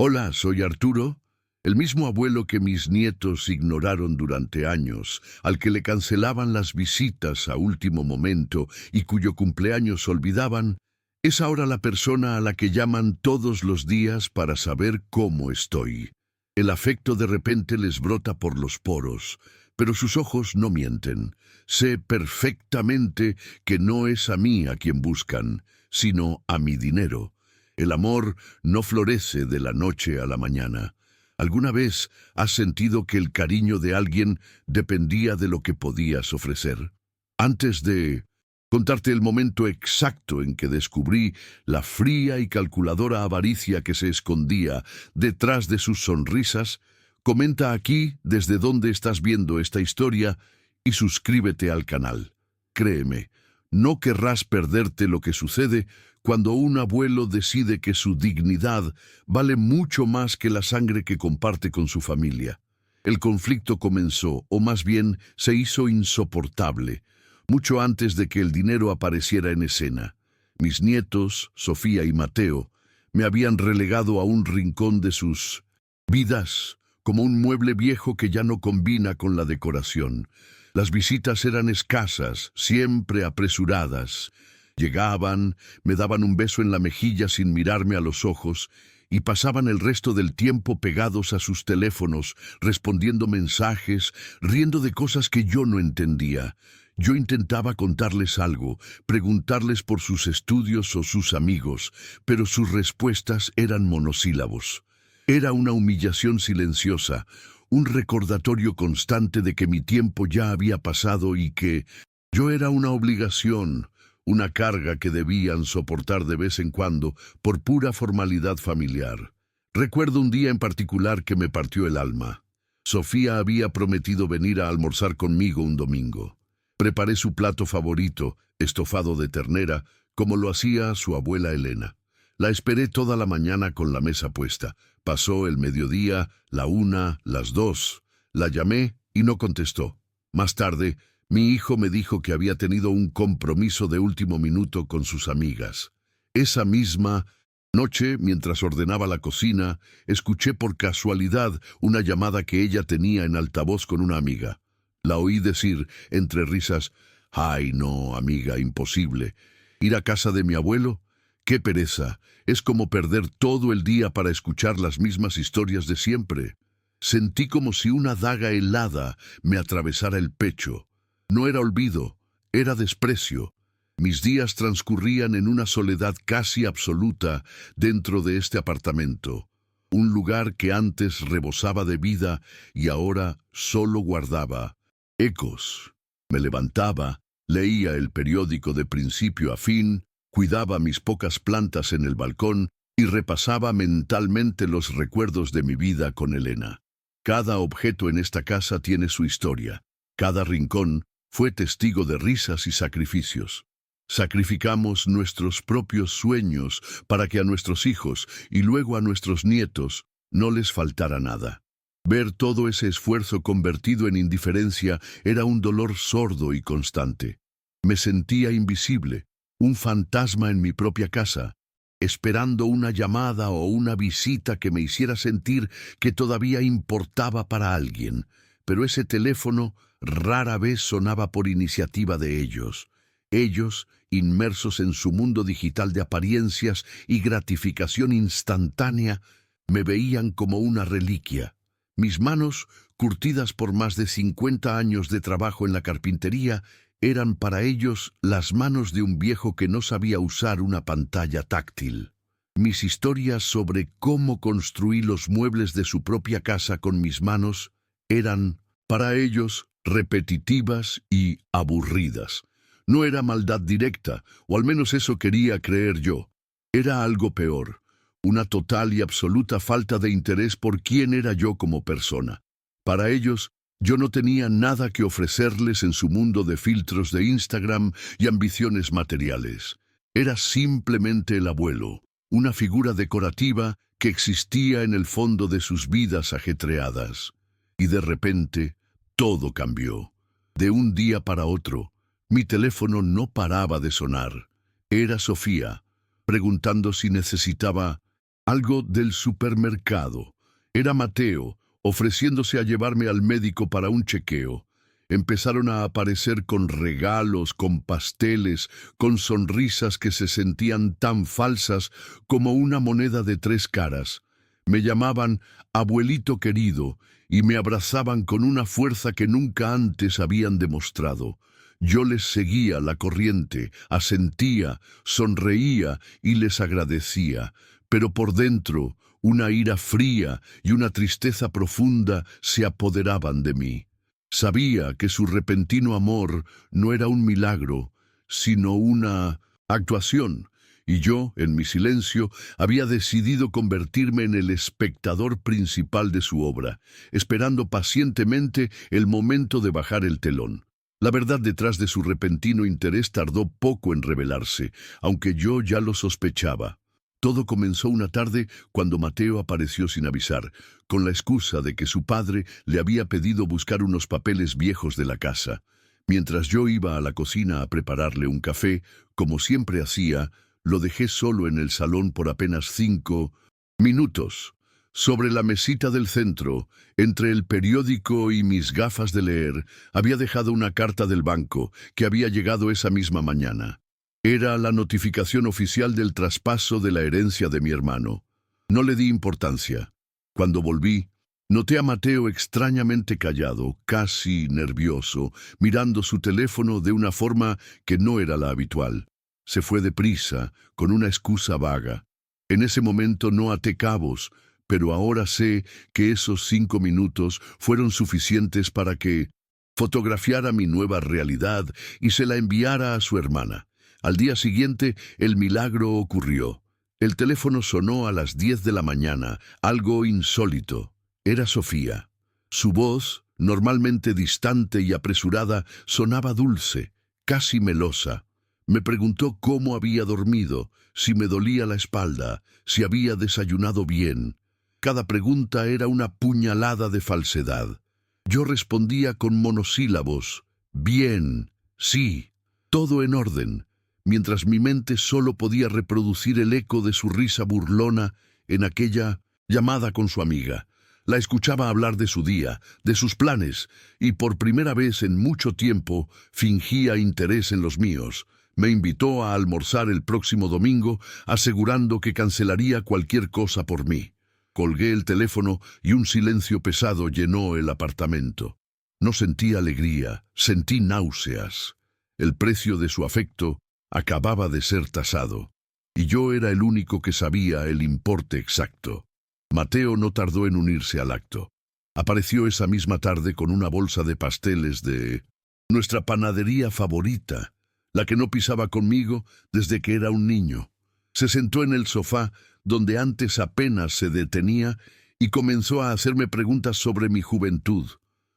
Hola, soy Arturo, el mismo abuelo que mis nietos ignoraron durante años, al que le cancelaban las visitas a último momento y cuyo cumpleaños olvidaban, es ahora la persona a la que llaman todos los días para saber cómo estoy. El afecto de repente les brota por los poros, pero sus ojos no mienten. Sé perfectamente que no es a mí a quien buscan, sino a mi dinero. El amor no florece de la noche a la mañana. ¿Alguna vez has sentido que el cariño de alguien dependía de lo que podías ofrecer? Antes de contarte el momento exacto en que descubrí la fría y calculadora avaricia que se escondía detrás de sus sonrisas, comenta aquí desde dónde estás viendo esta historia y suscríbete al canal. Créeme, no querrás perderte lo que sucede cuando un abuelo decide que su dignidad vale mucho más que la sangre que comparte con su familia. El conflicto comenzó, o más bien se hizo insoportable, mucho antes de que el dinero apareciera en escena. Mis nietos, Sofía y Mateo, me habían relegado a un rincón de sus vidas, como un mueble viejo que ya no combina con la decoración. Las visitas eran escasas, siempre apresuradas. Llegaban, me daban un beso en la mejilla sin mirarme a los ojos y pasaban el resto del tiempo pegados a sus teléfonos, respondiendo mensajes, riendo de cosas que yo no entendía. Yo intentaba contarles algo, preguntarles por sus estudios o sus amigos, pero sus respuestas eran monosílabos. Era una humillación silenciosa, un recordatorio constante de que mi tiempo ya había pasado y que yo era una obligación, una carga que debían soportar de vez en cuando por pura formalidad familiar. Recuerdo un día en particular que me partió el alma. Sofía había prometido venir a almorzar conmigo un domingo. Preparé su plato favorito, estofado de ternera, como lo hacía su abuela Elena. La esperé toda la mañana con la mesa puesta. Pasó el mediodía, la 1, las 2. La llamé y no contestó. Más tarde, mi hijo me dijo que había tenido un compromiso de último minuto con sus amigas. Esa misma noche, mientras ordenaba la cocina, escuché por casualidad una llamada que ella tenía en altavoz con una amiga. La oí decir, entre risas, «Ay, no, amiga, imposible. ¿Ir a casa de mi abuelo? ¡Qué pereza! Es como perder todo el día para escuchar las mismas historias de siempre». Sentí como si una daga helada me atravesara el pecho. No era olvido, era desprecio. Mis días transcurrían en una soledad casi absoluta dentro de este apartamento. Un lugar que antes rebosaba de vida y ahora solo guardaba ecos. Me levantaba, leía el periódico de principio a fin, cuidaba mis pocas plantas en el balcón y repasaba mentalmente los recuerdos de mi vida con Elena. Cada objeto en esta casa tiene su historia. Cada rincón fue testigo de risas y sacrificios. Sacrificamos nuestros propios sueños para que a nuestros hijos y luego a nuestros nietos no les faltara nada. Ver todo ese esfuerzo convertido en indiferencia era un dolor sordo y constante. Me sentía invisible, un fantasma en mi propia casa, esperando una llamada o una visita que me hiciera sentir que todavía importaba para alguien, pero ese teléfono rara vez sonaba por iniciativa de ellos. Ellos, inmersos en su mundo digital de apariencias y gratificación instantánea, me veían como una reliquia. Mis manos, curtidas por más de 50 años de trabajo en la carpintería, eran para ellos las manos de un viejo que no sabía usar una pantalla táctil. Mis historias sobre cómo construí los muebles de su propia casa con mis manos eran, para ellos, repetitivas y aburridas. No era maldad directa, o al menos eso quería creer yo. Era algo peor, una total y absoluta falta de interés por quién era yo como persona. Para ellos, yo no tenía nada que ofrecerles en su mundo de filtros de Instagram y ambiciones materiales. Era simplemente el abuelo, una figura decorativa que existía en el fondo de sus vidas ajetreadas. Y de repente, todo cambió. De un día para otro, mi teléfono no paraba de sonar. Era Sofía, preguntando si necesitaba Algo del supermercado. Era Mateo, ofreciéndose a llevarme al médico para un chequeo. Empezaron a aparecer con regalos, con pasteles, con sonrisas que se sentían tan falsas como una moneda de 3 caras. Me llamaban abuelito querido y me abrazaban con una fuerza que nunca antes habían demostrado. Yo les seguía la corriente, asentía, sonreía y les agradecía, pero por dentro una ira fría y una tristeza profunda se apoderaban de mí. Sabía que su repentino amor no era un milagro, sino una actuación, y yo, en mi silencio, había decidido convertirme en el espectador principal de su obra, esperando pacientemente el momento de bajar el telón. La verdad detrás de su repentino interés tardó poco en revelarse, aunque yo ya lo sospechaba. Todo comenzó una tarde cuando Mateo apareció sin avisar, con la excusa de que su padre le había pedido buscar unos papeles viejos de la casa. Mientras yo iba a la cocina a prepararle un café, como siempre hacía, lo dejé solo en el salón por apenas 5 minutos. Sobre la mesita del centro, entre el periódico y mis gafas de leer, había dejado una carta del banco que había llegado esa misma mañana. Era la notificación oficial del traspaso de la herencia de mi hermano. No le di importancia. Cuando volví, noté a Mateo extrañamente callado, casi nervioso, mirando su teléfono de una forma que no era la habitual. Se fue deprisa, con una excusa vaga. En ese momento no até cabos, pero ahora sé que esos 5 minutos fueron suficientes para que fotografiara mi nueva realidad y se la enviara a su hermana. Al día siguiente, el milagro ocurrió. El teléfono sonó a las 10 de la mañana, algo insólito. Era Sofía. Su voz, normalmente distante y apresurada, sonaba dulce, casi melosa. Me preguntó cómo había dormido, si me dolía la espalda, si había desayunado bien. Cada pregunta era una puñalada de falsedad. Yo respondía con monosílabos, bien, sí, todo en orden, mientras mi mente solo podía reproducir el eco de su risa burlona en aquella llamada con su amiga. La escuchaba hablar de su día, de sus planes, y por primera vez en mucho tiempo fingía interés en los míos. Me invitó a almorzar el próximo domingo, asegurando que cancelaría cualquier cosa por mí. Colgué el teléfono y un silencio pesado llenó el apartamento. No sentí alegría, sentí náuseas. El precio de su afecto acababa de ser tasado, y yo era el único que sabía el importe exacto. Mateo no tardó en unirse al acto. Apareció esa misma tarde con una bolsa de pasteles de nuestra panadería favorita, la que no pisaba conmigo desde que era un niño. Se sentó en el sofá, donde antes apenas se detenía, y comenzó a hacerme preguntas sobre mi juventud,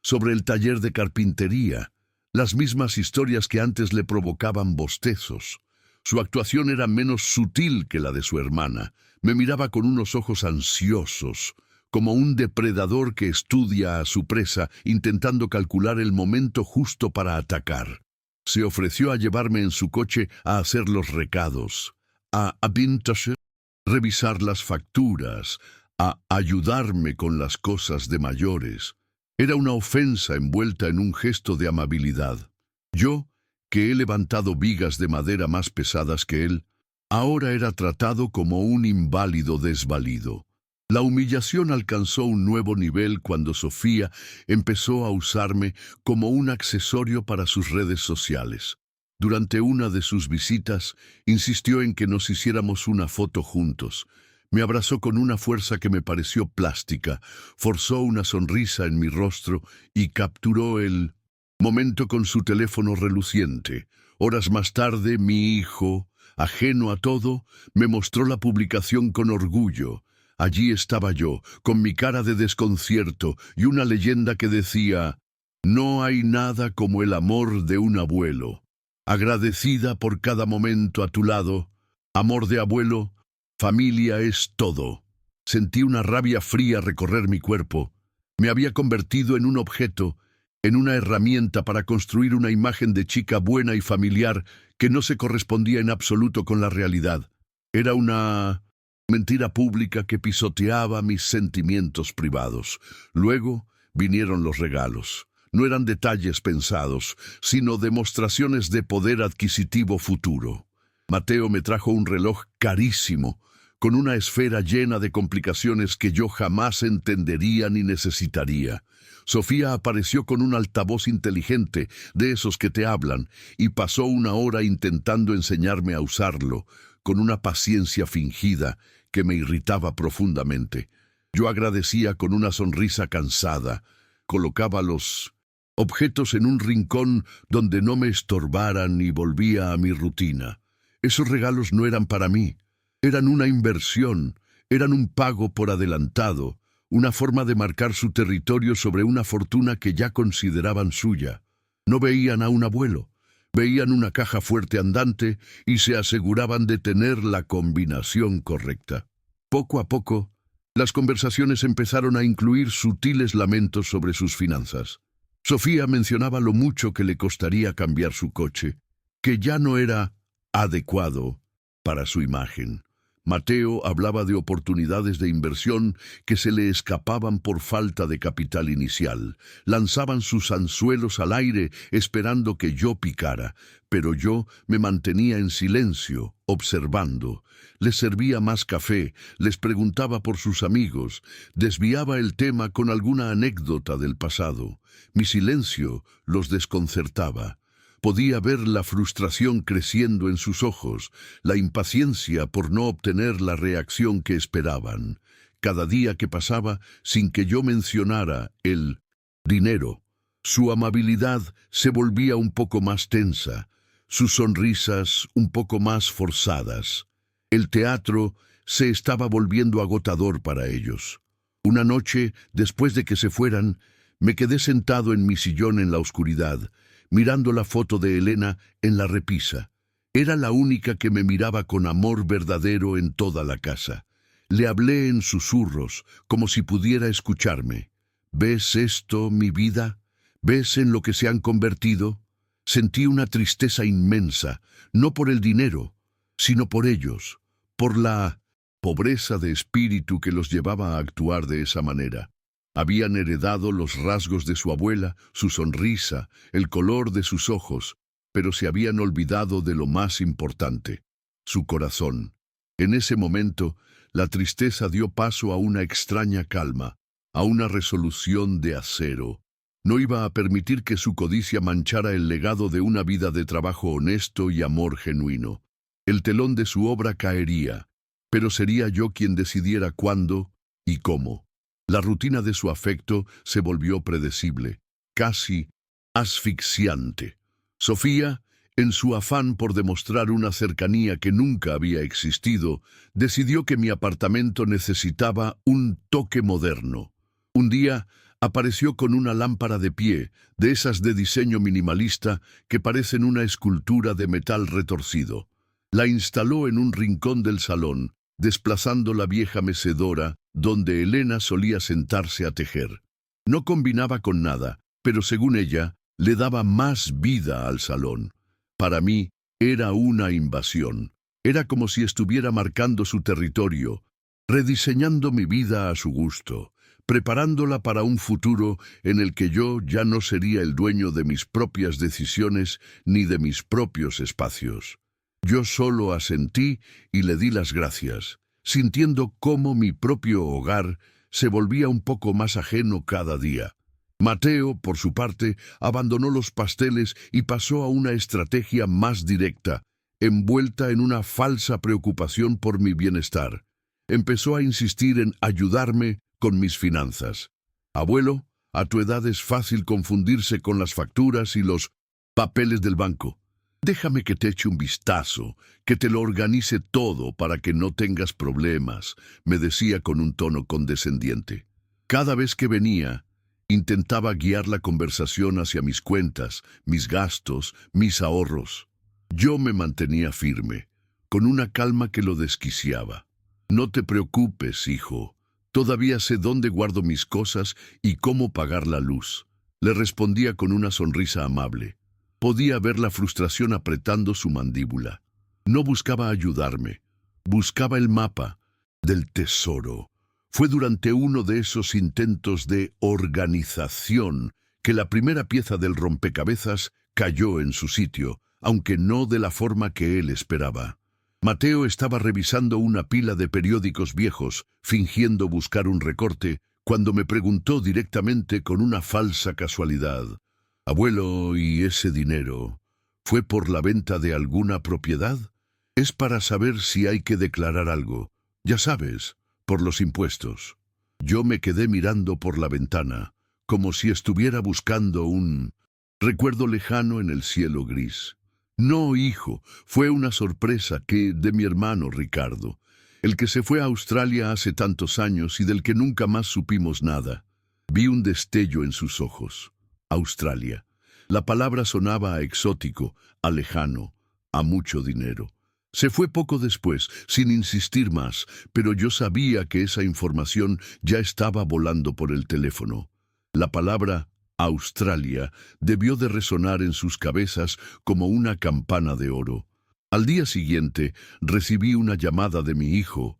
sobre el taller de carpintería, las mismas historias que antes le provocaban bostezos. Su actuación era menos sutil que la de su hermana. Me miraba con unos ojos ansiosos, como un depredador que estudia a su presa, intentando calcular el momento justo para atacar. Se ofreció a llevarme en su coche a hacer los recados, a vintage, revisar las facturas, a ayudarme con las cosas de mayores. Era una ofensa envuelta en un gesto de amabilidad. Yo, que he levantado vigas de madera más pesadas que él, ahora era tratado como un inválido desvalido. La humillación alcanzó un nuevo nivel cuando Sofía empezó a usarme como un accesorio para sus redes sociales. Durante una de sus visitas, insistió en que nos hiciéramos una foto juntos. Me abrazó con una fuerza que me pareció plástica, forzó una sonrisa en mi rostro y capturó el momento con su teléfono reluciente. Horas más tarde, mi hijo, ajeno a todo, me mostró la publicación con orgullo. Allí estaba yo, con mi cara de desconcierto y una leyenda que decía: «No hay nada como el amor de un abuelo. Agradecida por cada momento a tu lado, amor de abuelo, familia es todo». Sentí una rabia fría recorrer mi cuerpo. Me había convertido en un objeto, en una herramienta para construir una imagen de chica buena y familiar que no se correspondía en absoluto con la realidad. Era una Mentira pública que pisoteaba mis sentimientos privados. Luego vinieron los regalos. No eran detalles pensados, sino demostraciones de poder adquisitivo futuro. Mateo me trajo un reloj carísimo, con una esfera llena de complicaciones que yo jamás entendería ni necesitaría. Sofía apareció con un altavoz inteligente, de esos que te hablan, y pasó una hora intentando enseñarme a usarlo, con una paciencia fingida que me irritaba profundamente. Yo agradecía con una sonrisa cansada, colocaba los objetos en un rincón donde no me estorbaran y volvía a mi rutina. Esos regalos no eran para mí, eran una inversión, eran un pago por adelantado, una forma de marcar su territorio sobre una fortuna que ya consideraban suya. No veían a un abuelo, veían una caja fuerte andante y se aseguraban de tener la combinación correcta. Poco a poco, las conversaciones empezaron a incluir sutiles lamentos sobre sus finanzas. Sofía mencionaba lo mucho que le costaría cambiar su coche, que ya no era adecuado para su imagen. Mateo hablaba de oportunidades de inversión que se le escapaban por falta de capital inicial. Lanzaban sus anzuelos al aire esperando que yo picara, pero yo me mantenía en silencio, observando. Les servía más café, les preguntaba por sus amigos, desviaba el tema con alguna anécdota del pasado. Mi silencio los desconcertaba. Podía ver la frustración creciendo en sus ojos, la impaciencia por no obtener la reacción que esperaban. Cada día que pasaba sin que yo mencionara el dinero, su amabilidad se volvía un poco más tensa, sus sonrisas un poco más forzadas. El teatro se estaba volviendo agotador para ellos. Una noche, después de que se fueran, me quedé sentado en mi sillón en la oscuridad, mirando la foto de Elena en la repisa. Era la única que me miraba con amor verdadero en toda la casa. Le hablé en susurros, como si pudiera escucharme. ¿Ves esto, mi vida? ¿Ves en lo que se han convertido? Sentí una tristeza inmensa, no por el dinero, sino por ellos, por la pobreza de espíritu que los llevaba a actuar de esa manera. Habían heredado los rasgos de su abuela, su sonrisa, el color de sus ojos, pero se habían olvidado de lo más importante, su corazón. En ese momento, la tristeza dio paso a una extraña calma, a una resolución de acero. No iba a permitir que su codicia manchara el legado de una vida de trabajo honesto y amor genuino. El telón de su obra caería, pero sería yo quien decidiera cuándo y cómo. La rutina de su afecto se volvió predecible, casi asfixiante. Sofía, en su afán por demostrar una cercanía que nunca había existido, decidió que mi apartamento necesitaba un toque moderno. Un día apareció con una lámpara de pie, de esas de diseño minimalista que parecen una escultura de metal retorcido. La instaló en un rincón del salón, desplazando la vieja mecedora donde Elena solía sentarse a tejer. No combinaba con nada, pero según ella, le daba más vida al salón. Para mí, era una invasión. Era como si estuviera marcando su territorio, rediseñando mi vida a su gusto, preparándola para un futuro en el que yo ya no sería el dueño de mis propias decisiones ni de mis propios espacios. Yo solo asentí y le di las gracias, sintiendo cómo mi propio hogar se volvía un poco más ajeno cada día. Mateo, por su parte, abandonó los pasteles y pasó a una estrategia más directa, envuelta en una falsa preocupación por mi bienestar. Empezó a insistir en ayudarme con mis finanzas. Abuelo, a tu edad es fácil confundirse con las facturas y los papeles del banco. Déjame que te eche un vistazo, que te lo organice todo para que no tengas problemas, me decía con un tono condescendiente. Cada vez que venía, intentaba guiar la conversación hacia mis cuentas, mis gastos, mis ahorros. Yo me mantenía firme, con una calma que lo desquiciaba. No te preocupes, hijo. Todavía sé dónde guardo mis cosas y cómo pagar la luz. Le respondía con una sonrisa amable. Podía ver la frustración apretando su mandíbula. No buscaba ayudarme. Buscaba el mapa, del tesoro. Fue durante uno de esos intentos de organización que la primera pieza del rompecabezas cayó en su sitio, aunque no de la forma que él esperaba. Mateo estaba revisando una pila de periódicos viejos, fingiendo buscar un recorte, cuando me preguntó directamente con una falsa casualidad: «Abuelo, ¿y ese dinero fue por la venta de alguna propiedad? Es para saber si hay que declarar algo. Ya sabes, por los impuestos». Yo me quedé mirando por la ventana, como si estuviera buscando un recuerdo lejano en el cielo gris. No, hijo, fue una sorpresa de mi hermano Ricardo, el que se fue a Australia hace tantos años y del que nunca más supimos nada. Vi un destello en sus ojos. Australia. La palabra sonaba a exótico, a lejano, a mucho dinero. Se fue poco después, sin insistir más, pero yo sabía que esa información ya estaba volando por el teléfono. La palabra Australia debió de resonar en sus cabezas como una campana de oro. Al día siguiente recibí una llamada de mi hijo,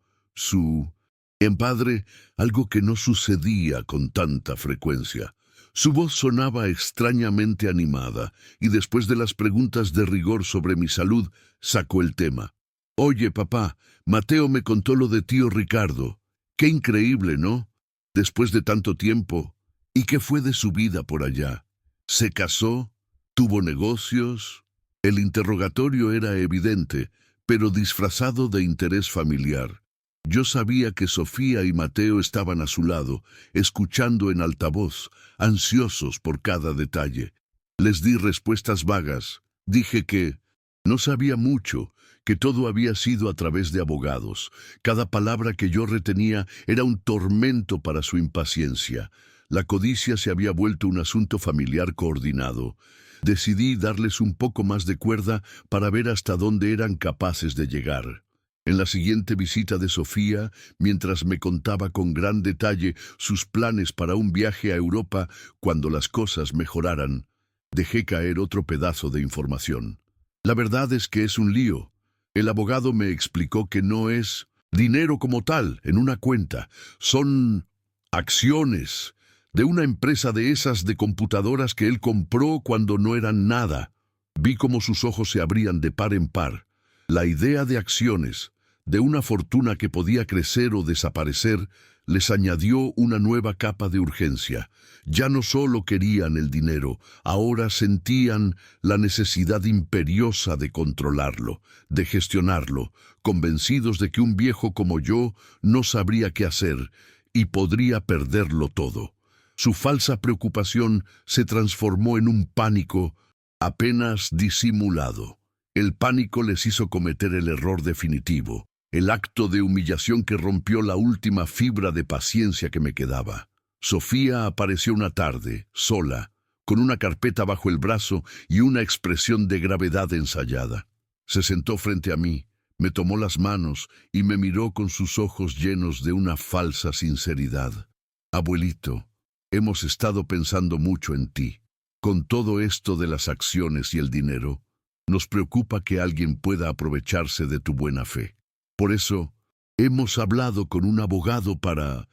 en padre, algo que no sucedía con tanta frecuencia. Su voz sonaba extrañamente animada, y después de las preguntas de rigor sobre mi salud, sacó el tema. «Oye, papá, Mateo me contó lo de tío Ricardo. Qué increíble, ¿no? Después de tanto tiempo. ¿Y qué fue de su vida por allá? ¿Se casó? ¿Tuvo negocios?» El interrogatorio era evidente, pero disfrazado de interés familiar. Yo sabía que Sofía y Mateo estaban a su lado, escuchando en altavoz, ansiosos por cada detalle. Les di respuestas vagas. Dije que no sabía mucho, que todo había sido a través de abogados. Cada palabra que yo retenía era un tormento para su impaciencia. La codicia se había vuelto un asunto familiar coordinado. Decidí darles un poco más de cuerda para ver hasta dónde eran capaces de llegar. En la siguiente visita de Sofía, mientras me contaba con gran detalle sus planes para un viaje a Europa cuando las cosas mejoraran, dejé caer otro pedazo de información. La verdad es que es un lío. El abogado me explicó que no es dinero como tal en una cuenta, son acciones de una empresa de esas de computadoras que él compró cuando no eran nada. Vi cómo sus ojos se abrían de par en par. La idea de acciones, de una fortuna que podía crecer o desaparecer, les añadió una nueva capa de urgencia. Ya no solo querían el dinero, ahora sentían la necesidad imperiosa de controlarlo, de gestionarlo, convencidos de que un viejo como yo no sabría qué hacer y podría perderlo todo. Su falsa preocupación se transformó en un pánico apenas disimulado. El pánico les hizo cometer el error definitivo, el acto de humillación que rompió la última fibra de paciencia que me quedaba. Sofía apareció una tarde, sola, con una carpeta bajo el brazo y una expresión de gravedad ensayada. Se sentó frente a mí, me tomó las manos y me miró con sus ojos llenos de una falsa sinceridad. «Abuelito, hemos estado pensando mucho en ti. Con todo esto de las acciones y el dinero, nos preocupa que alguien pueda aprovecharse de tu buena fe. Por eso, hemos hablado con un abogado para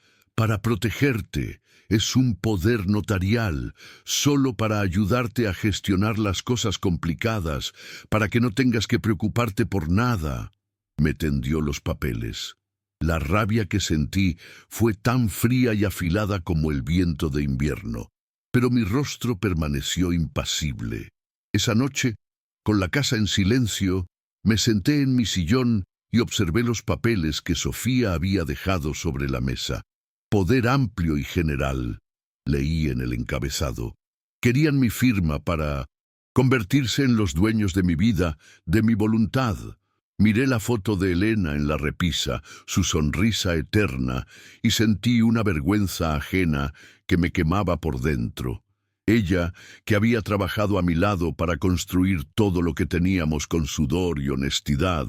protegerte. Es un poder notarial, solo para ayudarte a gestionar las cosas complicadas, para que no tengas que preocuparte por nada». Me tendió los papeles. La rabia que sentí fue tan fría y afilada como el viento de invierno, pero mi rostro permaneció impasible. Esa noche, con la casa en silencio, me senté en mi sillón y observé los papeles que Sofía había dejado sobre la mesa. «Poder amplio y general», leí en el encabezado. Querían mi firma para convertirse en los dueños de mi vida, de mi voluntad. Miré la foto de Elena en la repisa, su sonrisa eterna, y sentí una vergüenza ajena que me quemaba por dentro. Ella, que había trabajado a mi lado para construir todo lo que teníamos con sudor y honestidad,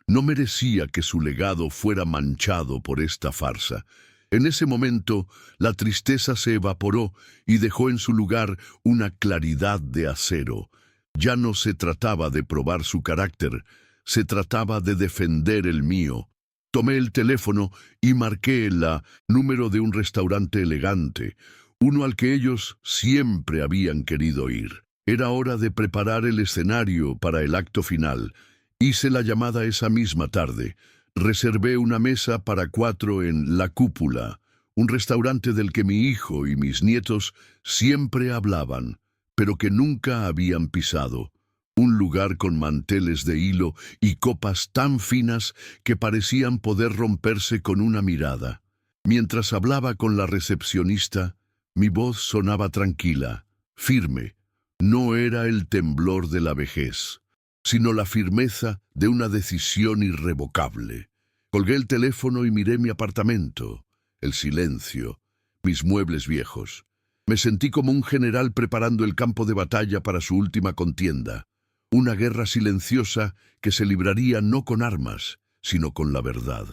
no merecía que su legado fuera manchado por esta farsa. En ese momento, la tristeza se evaporó y dejó en su lugar una claridad de acero. Ya no se trataba de probar su carácter, se trataba de defender el mío. Tomé el teléfono y marqué la número de un restaurante elegante, uno al que ellos siempre habían querido ir. Era hora de preparar el escenario para el acto final. Hice la llamada esa misma tarde. Reservé una mesa para 4 en La Cúpula, un restaurante del que mi hijo y mis nietos siempre hablaban, pero que nunca habían pisado. Un lugar con manteles de hilo y copas tan finas que parecían poder romperse con una mirada. Mientras hablaba con la recepcionista, mi voz sonaba tranquila, firme. No era el temblor de la vejez, sino la firmeza de una decisión irrevocable. Colgué el teléfono y miré mi apartamento, el silencio, mis muebles viejos. Me sentí como un general preparando el campo de batalla para su última contienda. Una guerra silenciosa que se libraría no con armas, sino con la verdad.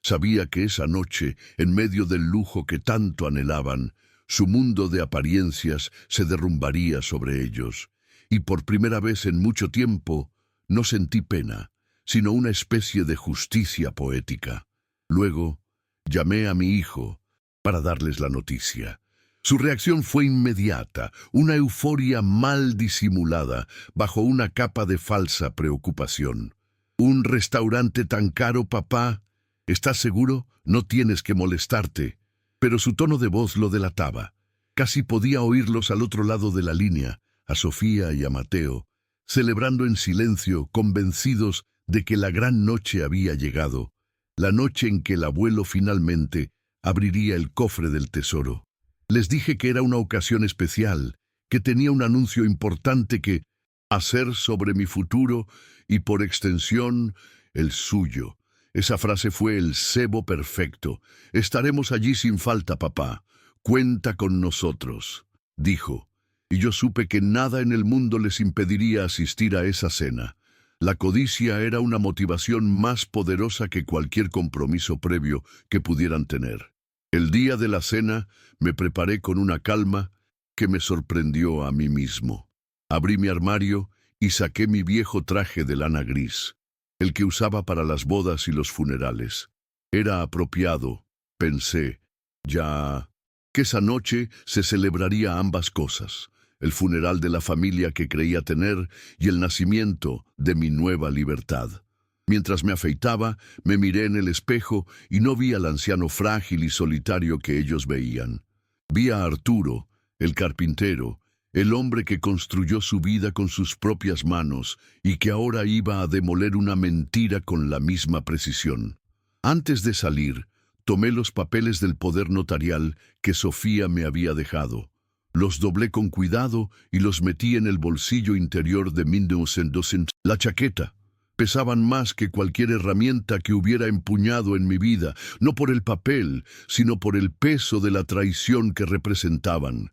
Sabía que esa noche, en medio del lujo que tanto anhelaban, su mundo de apariencias se derrumbaría sobre ellos. Y por primera vez en mucho tiempo, no sentí pena, sino una especie de justicia poética. Luego, llamé a mi hijo para darles la noticia. Su reacción fue inmediata, una euforia mal disimulada, bajo una capa de falsa preocupación. «¿Un restaurante tan caro, papá? ¿Estás seguro? No tienes que molestarte». Pero su tono de voz lo delataba. Casi podía oírlos al otro lado de la línea, a Sofía y a Mateo, celebrando en silencio, convencidos de que la gran noche había llegado, la noche en que el abuelo finalmente abriría el cofre del tesoro. Les dije que era una ocasión especial, que tenía un anuncio importante que hacer sobre mi futuro y, por extensión, el suyo. Esa frase fue el cebo perfecto. «Estaremos allí sin falta, papá. Cuenta con nosotros», dijo. Y yo supe que nada en el mundo les impediría asistir a esa cena. La codicia era una motivación más poderosa que cualquier compromiso previo que pudieran tener. El día de la cena me preparé con una calma que me sorprendió a mí mismo. Abrí mi armario y saqué mi viejo traje de lana gris, el que usaba para las bodas y los funerales. Era apropiado, pensé, ya que esa noche se celebraría ambas cosas, el funeral de la familia que creía tener y el nacimiento de mi nueva libertad. Mientras me afeitaba, me miré en el espejo y no vi al anciano frágil y solitario que ellos veían. Vi a Arturo, el carpintero, el hombre que construyó su vida con sus propias manos y que ahora iba a demoler una mentira con la misma precisión. Antes de salir, tomé los papeles del poder notarial que Sofía me había dejado. Los doblé con cuidado y los metí en el bolsillo interior de 1912. La chaqueta. Pesaban más que cualquier herramienta que hubiera empuñado en mi vida, no por el papel, sino por el peso de la traición que representaban.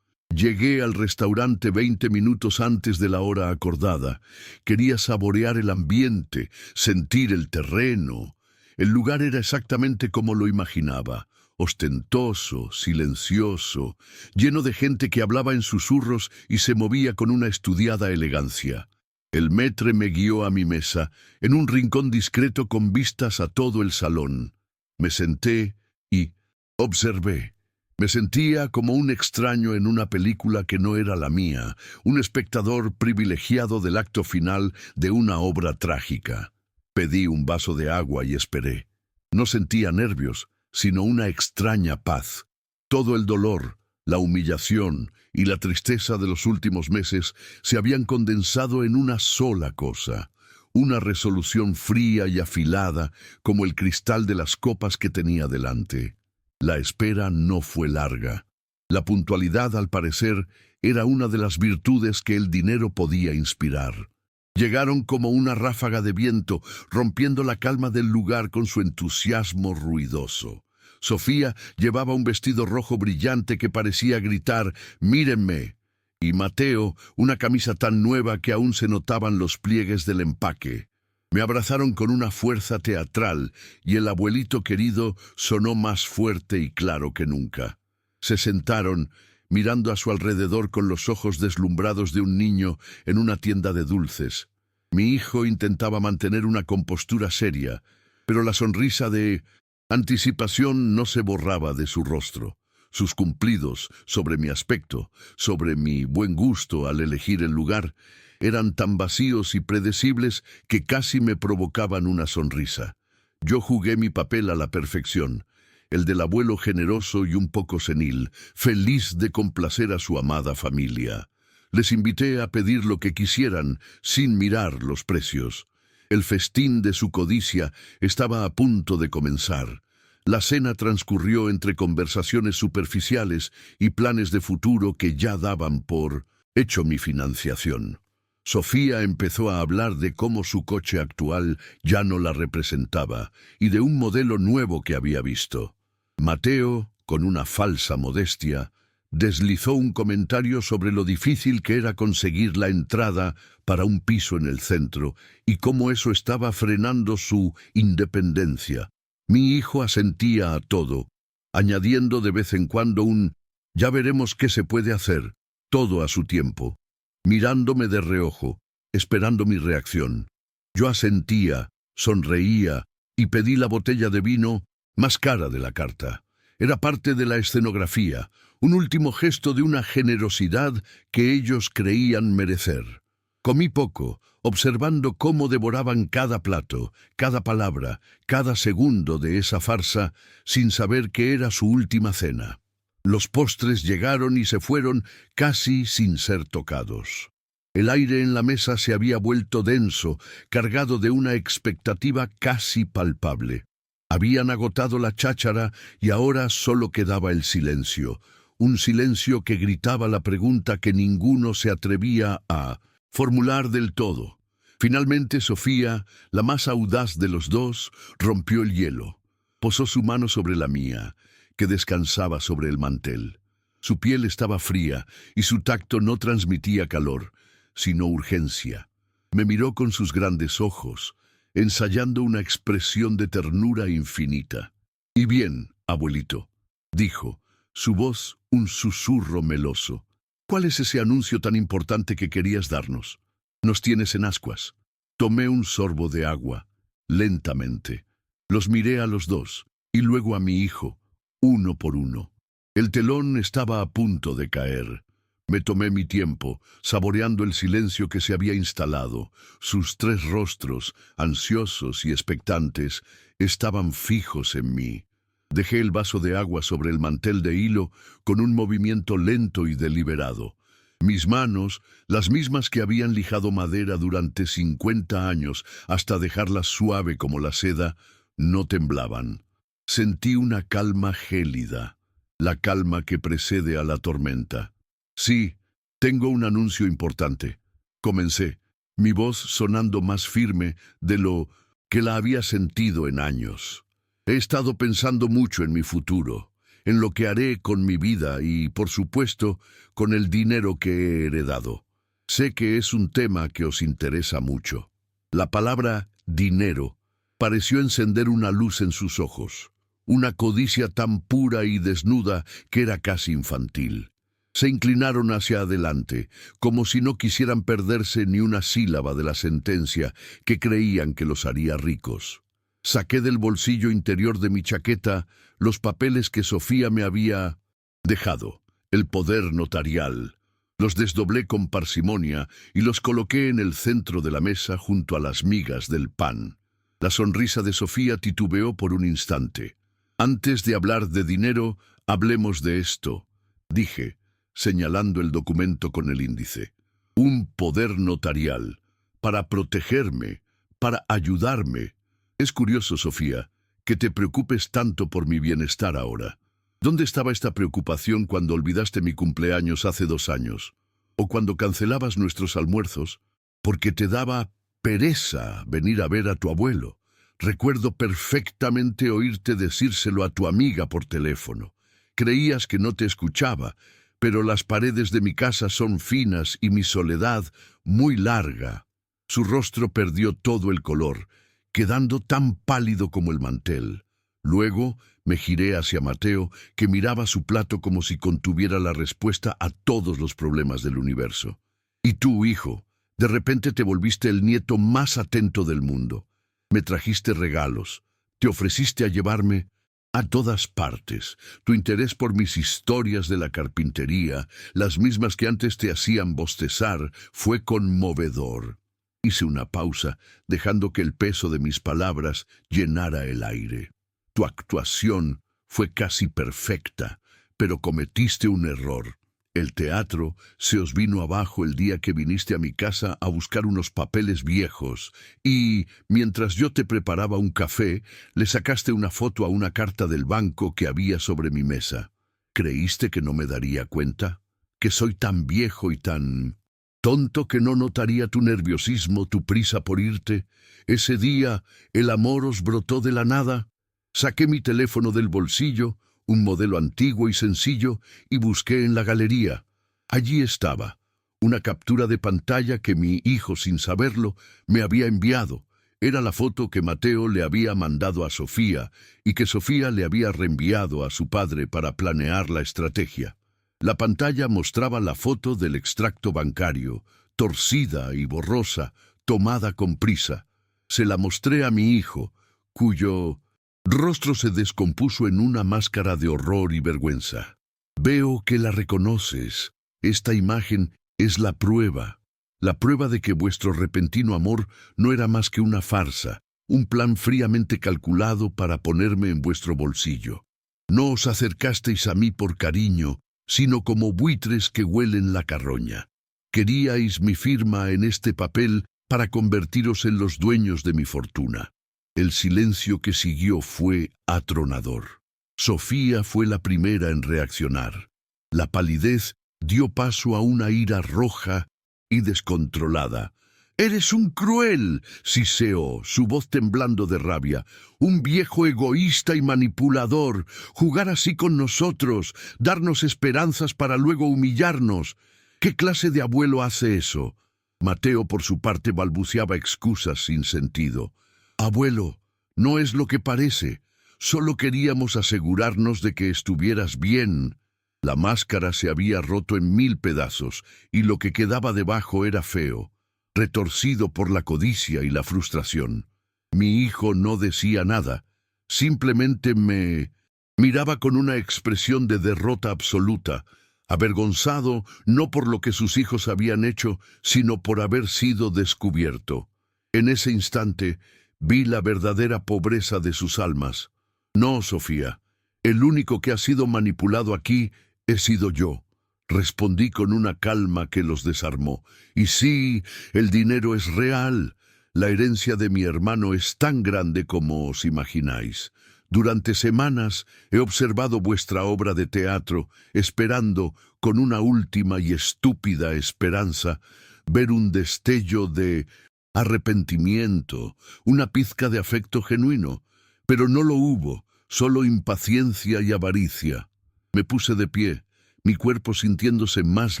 Llegué al restaurante 20 minutos antes de la hora acordada. Quería saborear el ambiente, sentir el terreno. El lugar era exactamente como lo imaginaba, ostentoso, silencioso, lleno de gente que hablaba en susurros y se movía con una estudiada elegancia. El maître me guió a mi mesa, en un rincón discreto con vistas a todo el salón. Me senté y observé. Me sentía como un extraño en una película que no era la mía, un espectador privilegiado del acto final de una obra trágica. Pedí un vaso de agua y esperé. No sentía nervios, sino una extraña paz. Todo el dolor, la humillación y la tristeza de los últimos meses se habían condensado en una sola cosa, una resolución fría y afilada como el cristal de las copas que tenía delante. La espera no fue larga. La puntualidad, al parecer, era una de las virtudes que el dinero podía inspirar. Llegaron como una ráfaga de viento, rompiendo la calma del lugar con su entusiasmo ruidoso. Sofía llevaba un vestido rojo brillante que parecía gritar «¡Mírenme!» y Mateo una camisa tan nueva que aún se notaban los pliegues del empaque. Me abrazaron con una fuerza teatral y el abuelito querido sonó más fuerte y claro que nunca. Se sentaron, mirando a su alrededor con los ojos deslumbrados de un niño en una tienda de dulces. Mi hijo intentaba mantener una compostura seria, pero la sonrisa de anticipación no se borraba de su rostro. Sus cumplidos sobre mi aspecto, sobre mi buen gusto al elegir el lugar, eran tan vacíos y predecibles que casi me provocaban una sonrisa. Yo jugué mi papel a la perfección, el del abuelo generoso y un poco senil, feliz de complacer a su amada familia. Les invité a pedir lo que quisieran, sin mirar los precios. El festín de su codicia estaba a punto de comenzar. La cena transcurrió entre conversaciones superficiales y planes de futuro que ya daban por hecho mi financiación. Sofía empezó a hablar de cómo su coche actual ya no la representaba y de un modelo nuevo que había visto. Mateo, con una falsa modestia, deslizó un comentario sobre lo difícil que era conseguir la entrada para un piso en el centro y cómo eso estaba frenando su independencia. Mi hijo asentía a todo, añadiendo de vez en cuando un «ya veremos qué se puede hacer», todo a su tiempo, mirándome de reojo, esperando mi reacción. Yo asentía, sonreía y pedí la botella de vino más cara de la carta. Era parte de la escenografía, un último gesto de una generosidad que ellos creían merecer. Comí poco, observando cómo devoraban cada plato, cada palabra, cada segundo de esa farsa, sin saber que era su última cena. Los postres llegaron y se fueron casi sin ser tocados. El aire en la mesa se había vuelto denso, cargado de una expectativa casi palpable. Habían agotado la cháchara y ahora solo quedaba el silencio, un silencio que gritaba la pregunta que ninguno se atrevía a formular del todo. Finalmente Sofía, la más audaz de los dos, rompió el hielo. Posó su mano sobre la mía, que descansaba sobre el mantel. Su piel estaba fría y su tacto no transmitía calor, sino urgencia. Me miró con sus grandes ojos, ensayando una expresión de ternura infinita. «Y bien, abuelito», dijo, su voz un susurro meloso. «¿Cuál es ese anuncio tan importante que querías darnos? Nos tienes en ascuas». Tomé un sorbo de agua, lentamente. Los miré a los dos, y luego a mi hijo, uno por uno. El telón estaba a punto de caer. Me tomé mi tiempo, saboreando el silencio que se había instalado. Sus tres rostros, ansiosos y expectantes, estaban fijos en mí. Dejé el vaso de agua sobre el mantel de hilo con un movimiento lento y deliberado. Mis manos, las mismas que habían lijado madera durante 50 años hasta dejarla suave como la seda, no temblaban. Sentí una calma gélida, la calma que precede a la tormenta. «Sí, tengo un anuncio importante», comencé, mi voz sonando más firme de lo que la había sentido en años. «He estado pensando mucho en mi futuro, en lo que haré con mi vida y, por supuesto, con el dinero que he heredado. Sé que es un tema que os interesa mucho». La palabra «dinero» pareció encender una luz en sus ojos, una codicia tan pura y desnuda que era casi infantil. Se inclinaron hacia adelante, como si no quisieran perderse ni una sílaba de la sentencia que creían que los haría ricos. Saqué del bolsillo interior de mi chaqueta los papeles que Sofía me había dejado, el poder notarial. Los desdoblé con parsimonia y los coloqué en el centro de la mesa junto a las migas del pan. La sonrisa de Sofía titubeó por un instante. «Antes de hablar de dinero, hablemos de esto», dije, señalando el documento con el índice. «Un poder notarial, para protegerme, para ayudarme. Es curioso, Sofía, que te preocupes tanto por mi bienestar ahora. ¿Dónde estaba esta preocupación cuando olvidaste mi cumpleaños hace 2 años? O cuando cancelabas nuestros almuerzos porque te daba pereza venir a ver a tu abuelo. Recuerdo perfectamente oírte decírselo a tu amiga por teléfono. Creías que no te escuchaba, pero las paredes de mi casa son finas y mi soledad muy larga». Su rostro perdió todo el color, quedando tan pálido como el mantel. Luego me giré hacia Mateo, que miraba su plato como si contuviera la respuesta a todos los problemas del universo. «Y tú, hijo, de repente te volviste el nieto más atento del mundo. Me trajiste regalos, Te ofreciste a llevarme a todas partes. Tu interés por mis historias de la carpintería, las mismas que antes te hacían bostezar, fue conmovedor. Hice una pausa, dejando que el peso de mis palabras llenara el aire. Tu actuación fue casi perfecta, pero cometiste un error. El teatro se os vino abajo el día que viniste a mi casa a buscar unos papeles viejos y, mientras yo te preparaba un café, le sacaste una foto a una carta del banco que había sobre mi mesa. ¿Creíste que no me daría cuenta? ¿Que soy tan viejo y tan tonto que no notaría tu nerviosismo, tu prisa por irte? Ese día el amor os brotó de la nada. Saqué mi teléfono del bolsillo, un modelo antiguo y sencillo, y busqué en la galería. Allí estaba, una captura de pantalla que mi hijo, sin saberlo, me había enviado. Era la foto que Mateo le había mandado a Sofía y que Sofía le había reenviado a su padre para planear la estrategia. La pantalla mostraba la foto del extracto bancario, torcida y borrosa, tomada con prisa. Se la mostré a mi hijo, cuyo rostro se descompuso en una máscara de horror y vergüenza. Veo que la reconoces. Esta imagen es la prueba de que vuestro repentino amor no era más que una farsa, un plan fríamente calculado para ponerme en vuestro bolsillo. No os acercasteis a mí por cariño, sino como buitres que huelen la carroña. Queríais mi firma en este papel para convertiros en los dueños de mi fortuna. El silencio que siguió fue atronador. Sofía fue la primera en reaccionar. La palidez dio paso a una ira roja y descontrolada. «¡Eres un cruel!», siseó, su voz temblando de rabia. «Un viejo egoísta y manipulador. Jugar así con nosotros, darnos esperanzas para luego humillarnos. ¿Qué clase de abuelo hace eso?». Mateo, por su parte, balbuceaba excusas sin sentido. «Abuelo, no es lo que parece. Solo queríamos asegurarnos de que estuvieras bien». La máscara se había roto en 1000 pedazos y lo que quedaba debajo era feo, retorcido por la codicia y la frustración. Mi hijo no decía nada, simplemente me miraba con una expresión de derrota absoluta, avergonzado no por lo que sus hijos habían hecho, sino por haber sido descubierto. En ese instante vi la verdadera pobreza de sus almas. «No, Sofía, el único que ha sido manipulado aquí he sido yo», respondí con una calma que los desarmó. «Y sí, el dinero es real. La herencia de mi hermano es tan grande como os imagináis. Durante semanas he observado vuestra obra de teatro, esperando, con una última y estúpida esperanza, ver un destello de arrepentimiento, una pizca de afecto genuino. Pero no lo hubo, solo impaciencia y avaricia». Me puse de pie, mi cuerpo sintiéndose más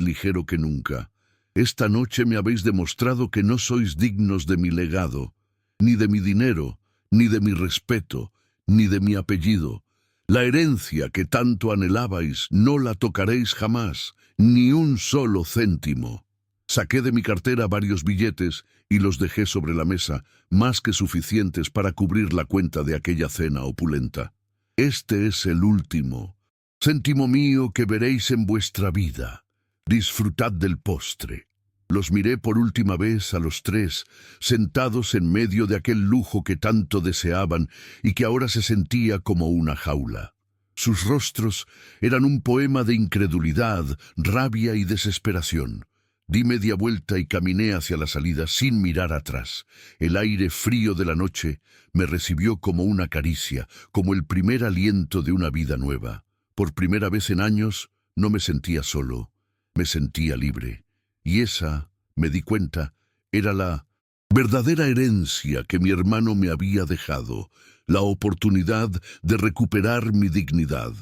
ligero que nunca. «Esta noche me habéis demostrado que no sois dignos de mi legado, ni de mi dinero, ni de mi respeto, ni de mi apellido. La herencia que tanto anhelabais no la tocaréis jamás, ni un solo céntimo». Saqué de mi cartera varios billetes y los dejé sobre la mesa, más que suficientes para cubrir la cuenta de aquella cena opulenta. «Este es el último céntimo mío que veréis en vuestra vida. Disfrutad del postre». Los miré por última vez a los tres, sentados en medio de aquel lujo que tanto deseaban y que ahora se sentía como una jaula. Sus rostros eran un poema de incredulidad, rabia y desesperación. Di media vuelta y caminé hacia la salida sin mirar atrás. El aire frío de la noche me recibió como una caricia, como el primer aliento de una vida nueva. Por primera vez en años no me sentía solo, me sentía libre. Y esa, me di cuenta, era la verdadera herencia que mi hermano me había dejado, la oportunidad de recuperar mi dignidad.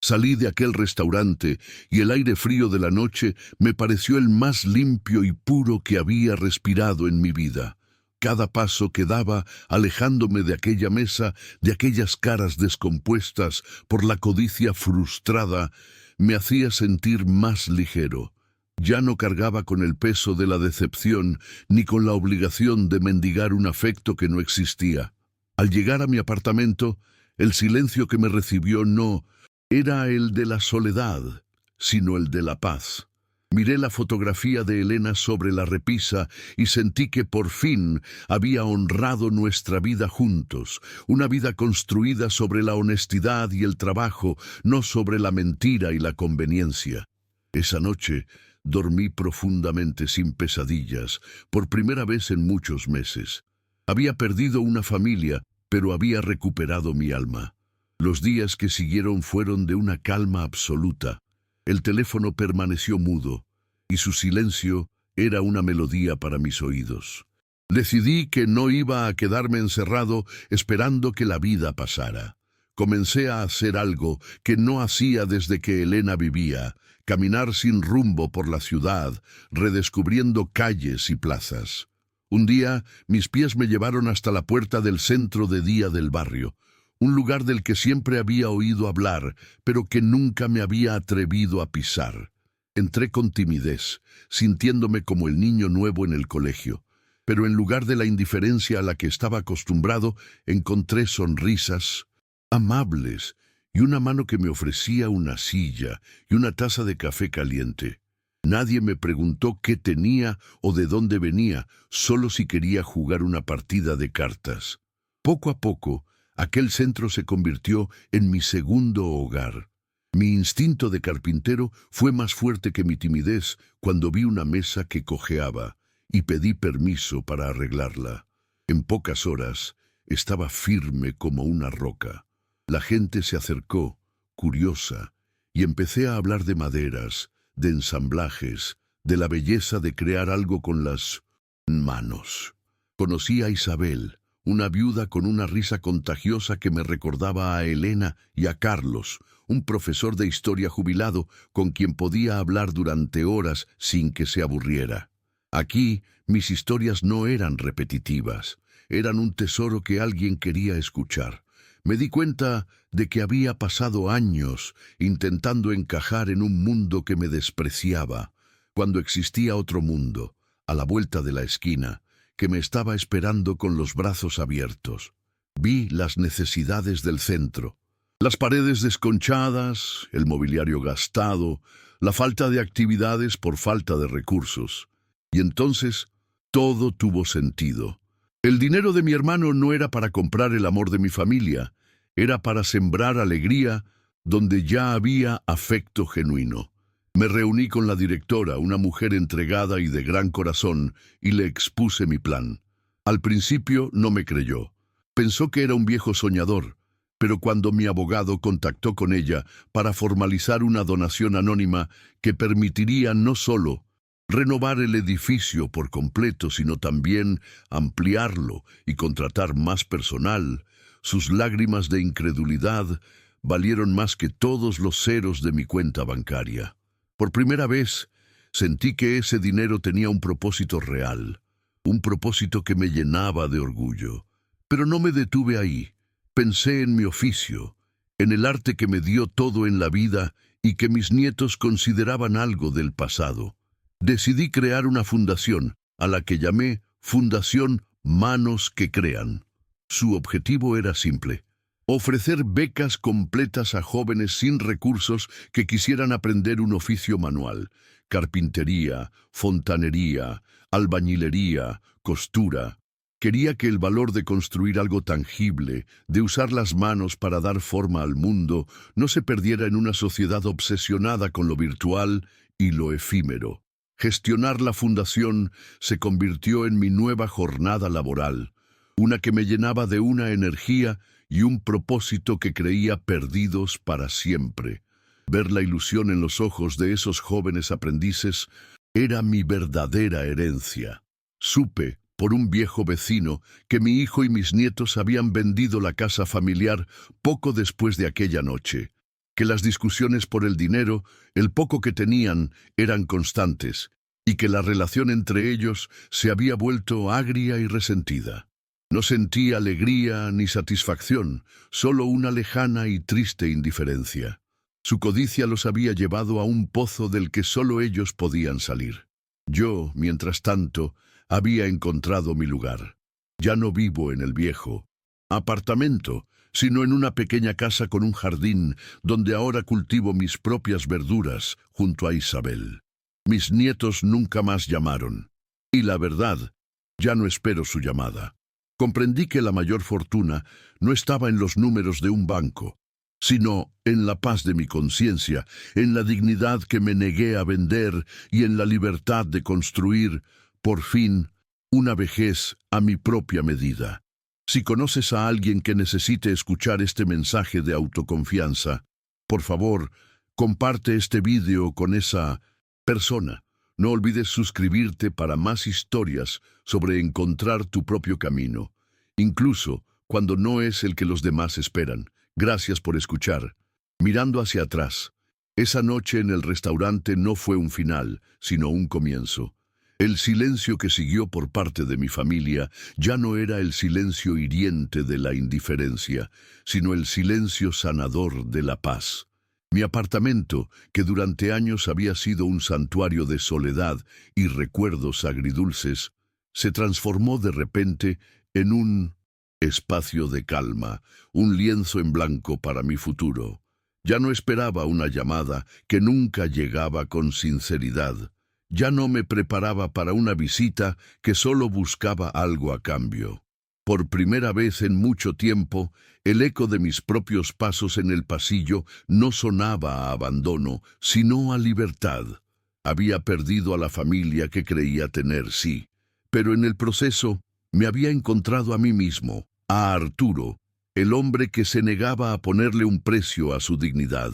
Salí de aquel restaurante y el aire frío de la noche me pareció el más limpio y puro que había respirado en mi vida. Cada paso que daba, alejándome de aquella mesa, de aquellas caras descompuestas por la codicia frustrada, me hacía sentir más ligero. Ya no cargaba con el peso de la decepción ni con la obligación de mendigar un afecto que no existía. Al llegar a mi apartamento, el silencio que me recibió no era el de la soledad, sino el de la paz. Miré la fotografía de Elena sobre la repisa y sentí que por fin había honrado nuestra vida juntos, una vida construida sobre la honestidad y el trabajo, no sobre la mentira y la conveniencia. Esa noche dormí profundamente sin pesadillas, por primera vez en muchos meses. Había perdido una familia, pero había recuperado mi alma. Los días que siguieron fueron de una calma absoluta. El teléfono permaneció mudo, y su silencio era una melodía para mis oídos. Decidí que no iba a quedarme encerrado esperando que la vida pasara. Comencé a hacer algo que no hacía desde que Elena vivía, caminar sin rumbo por la ciudad, redescubriendo calles y plazas. Un día, mis pies me llevaron hasta la puerta del centro de día del barrio, un lugar del que siempre había oído hablar, pero que nunca me había atrevido a pisar. Entré con timidez, sintiéndome como el niño nuevo en el colegio, pero en lugar de la indiferencia a la que estaba acostumbrado, encontré sonrisas amables y una mano que me ofrecía una silla y una taza de café caliente. Nadie me preguntó qué tenía o de dónde venía, solo si quería jugar una partida de cartas. Poco a poco, aquel centro se convirtió en mi segundo hogar. Mi instinto de carpintero fue más fuerte que mi timidez cuando vi una mesa que cojeaba y pedí permiso para arreglarla. En pocas horas estaba firme como una roca. La gente se acercó, curiosa, y empecé a hablar de maderas, de ensamblajes, de la belleza de crear algo con las manos. Conocí a Isabel, una viuda con una risa contagiosa que me recordaba a Elena y a Carlos, un profesor de historia jubilado con quien podía hablar durante horas sin que se aburriera. Aquí, mis historias no eran repetitivas, eran un tesoro que alguien quería escuchar. Me di cuenta de que había pasado años intentando encajar en un mundo que me despreciaba, cuando existía otro mundo, a la vuelta de la esquina, que me estaba esperando con los brazos abiertos. Vi las necesidades del centro. Las paredes desconchadas, el mobiliario gastado, la falta de actividades por falta de recursos. Y entonces, todo tuvo sentido. El dinero de mi hermano no era para comprar el amor de mi familia, era para sembrar alegría donde ya había afecto genuino. Me reuní con la directora, una mujer entregada y de gran corazón, y le expuse mi plan. Al principio no me creyó. Pensó que era un viejo soñador, pero cuando mi abogado contactó con ella para formalizar una donación anónima que permitiría no solo renovar el edificio por completo, sino también ampliarlo y contratar más personal, sus lágrimas de incredulidad valieron más que todos los ceros de mi cuenta bancaria. Por primera vez, sentí que ese dinero tenía un propósito real, un propósito que me llenaba de orgullo. Pero no me detuve ahí. Pensé en mi oficio, en el arte que me dio todo en la vida y que mis nietos consideraban algo del pasado. Decidí crear una fundación, a la que llamé Fundación Manos que Crean. Su objetivo era simple: ofrecer becas completas a jóvenes sin recursos que quisieran aprender un oficio manual: carpintería, fontanería, albañilería, costura. Quería que el valor de construir algo tangible, de usar las manos para dar forma al mundo, no se perdiera en una sociedad obsesionada con lo virtual y lo efímero. Gestionar la fundación se convirtió en mi nueva jornada laboral, una que me llenaba de una energía y un propósito que creía perdidos para siempre. Ver la ilusión en los ojos de esos jóvenes aprendices era mi verdadera herencia. Supe, por un viejo vecino, que mi hijo y mis nietos habían vendido la casa familiar poco después de aquella noche, que las discusiones por el dinero, el poco que tenían, eran constantes, y que la relación entre ellos se había vuelto agria y resentida. No sentí alegría ni satisfacción, solo una lejana y triste indiferencia. Su codicia los había llevado a un pozo del que solo ellos podían salir. Yo, mientras tanto, había encontrado mi lugar. Ya no vivo en el viejo, apartamento, sino en una pequeña casa con un jardín donde ahora cultivo mis propias verduras junto a Isabel. Mis nietos nunca más llamaron. Y la verdad, ya no espero su llamada. Comprendí que la mayor fortuna no estaba en los números de un banco, sino en la paz de mi conciencia, en la dignidad que me negué a vender y en la libertad de construir, por fin, una vejez a mi propia medida. Si conoces a alguien que necesite escuchar este mensaje de autoconfianza, por favor, comparte este vídeo con esa persona. No olvides suscribirte para más historias sobre encontrar tu propio camino, incluso cuando no es el que los demás esperan. Gracias por escuchar. Mirando hacia atrás, esa noche en el restaurante no fue un final, sino un comienzo. El silencio que siguió por parte de mi familia ya no era el silencio hiriente de la indiferencia, sino el silencio sanador de la paz. Mi apartamento, que durante años había sido un santuario de soledad y recuerdos agridulces, se transformó de repente en un espacio de calma, un lienzo en blanco para mi futuro. Ya no esperaba una llamada que nunca llegaba con sinceridad. Ya no me preparaba para una visita que solo buscaba algo a cambio. Por primera vez en mucho tiempo, el eco de mis propios pasos en el pasillo no sonaba a abandono, sino a libertad. Había perdido a la familia que creía tener, sí, pero en el proceso me había encontrado a mí mismo, a Arturo, el hombre que se negaba a ponerle un precio a su dignidad.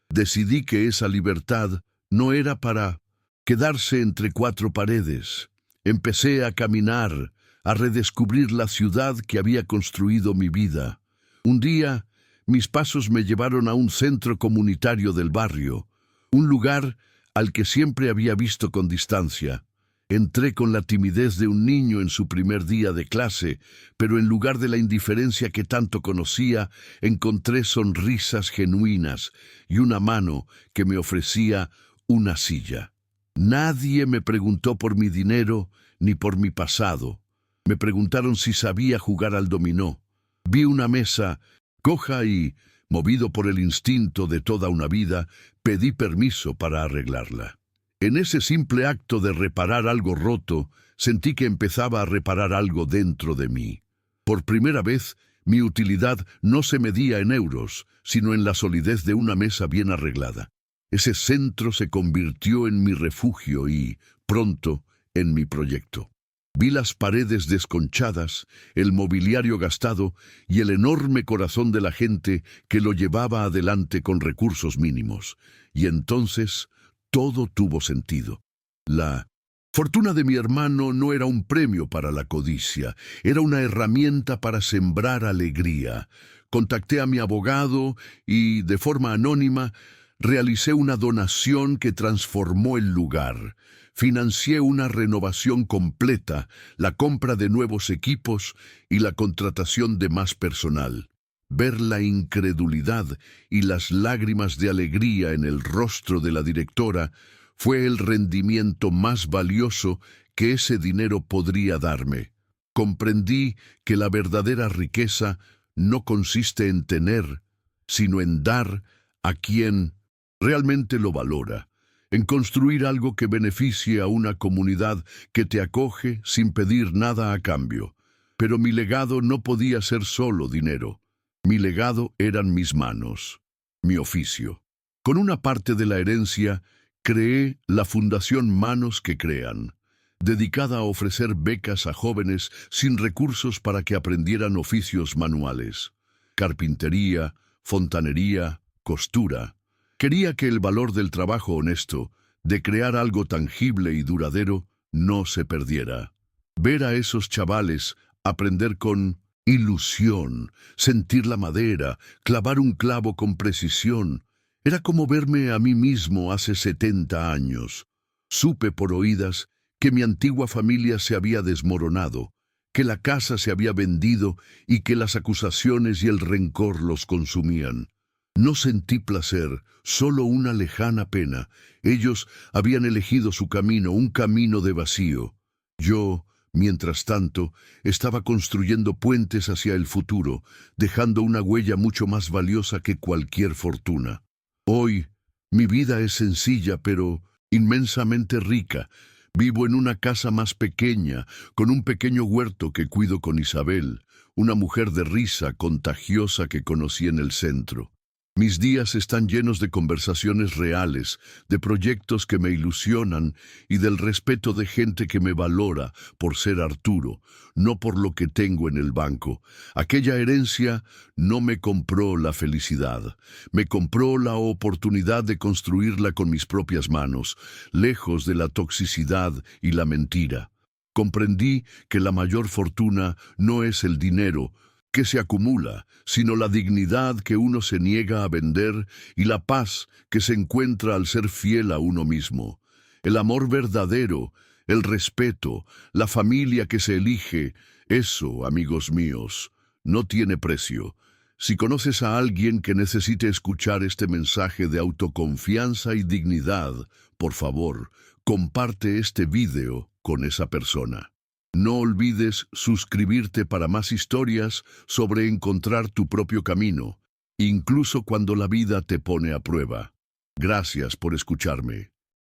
Decidí que esa libertad no era para quedarse entre cuatro paredes. Empecé a caminar, a redescubrir la ciudad que había construido mi vida. Un día, mis pasos me llevaron a un centro comunitario del barrio, un lugar al que siempre había visto con distancia. Entré con la timidez de un niño en su primer día de clase, pero en lugar de la indiferencia que tanto conocía, encontré sonrisas genuinas y una mano que me ofrecía una silla. Nadie me preguntó por mi dinero ni por mi pasado. Me preguntaron si sabía jugar al dominó. Vi una mesa coja y, movido por el instinto de toda una vida, pedí permiso para arreglarla. En ese simple acto de reparar algo roto, sentí que empezaba a reparar algo dentro de mí. Por primera vez, mi utilidad no se medía en euros, sino en la solidez de una mesa bien arreglada. Ese centro se convirtió en mi refugio y, pronto, en mi proyecto. Vi las paredes desconchadas, el mobiliario gastado y el enorme corazón de la gente que lo llevaba adelante con recursos mínimos. Y entonces todo tuvo sentido. La fortuna de mi hermano no era un premio para la codicia, era una herramienta para sembrar alegría. Contacté a mi abogado y, de forma anónima, realicé una donación que transformó el lugar. Financié una renovación completa, la compra de nuevos equipos y la contratación de más personal. Ver la incredulidad y las lágrimas de alegría en el rostro de la directora fue el rendimiento más valioso que ese dinero podría darme. Comprendí que la verdadera riqueza no consiste en tener, sino en dar a quien realmente lo valora, en construir algo que beneficie a una comunidad que te acoge sin pedir nada a cambio. Pero mi legado no podía ser solo dinero. Mi legado eran mis manos, mi oficio. Con una parte de la herencia, creé la Fundación Manos que Crean, dedicada a ofrecer becas a jóvenes sin recursos para que aprendieran oficios manuales: carpintería, fontanería, costura. Quería que el valor del trabajo honesto, de crear algo tangible y duradero, no se perdiera. Ver a esos chavales aprender con ilusión, sentir la madera, clavar un clavo con precisión, era como verme a mí mismo hace 70 años. Supe por oídas que mi antigua familia se había desmoronado, que la casa se había vendido y que las acusaciones y el rencor los consumían. No sentí placer, solo una lejana pena. Ellos habían elegido su camino, un camino de vacío. Yo Mientras tanto, estaba construyendo puentes hacia el futuro, dejando una huella mucho más valiosa que cualquier fortuna. Hoy, mi vida es sencilla, pero inmensamente rica. Vivo en una casa más pequeña, con un pequeño huerto que cuido con Isabel, una mujer de risa contagiosa que conocí en el centro. Mis días están llenos de conversaciones reales, de proyectos que me ilusionan y del respeto de gente que me valora por ser Arturo, no por lo que tengo en el banco. Aquella herencia no me compró la felicidad, me compró la oportunidad de construirla con mis propias manos, lejos de la toxicidad y la mentira. Comprendí que la mayor fortuna no es el dinero que se acumula, sino la dignidad que uno se niega a vender y la paz que se encuentra al ser fiel a uno mismo. El amor verdadero, el respeto, la familia que se elige, eso, amigos míos, no tiene precio. Si conoces a alguien que necesite escuchar este mensaje de autoconfianza y dignidad, por favor, comparte este video con esa persona. No olvides suscribirte para más historias sobre encontrar tu propio camino, incluso cuando la vida te pone a prueba. Gracias por escucharme.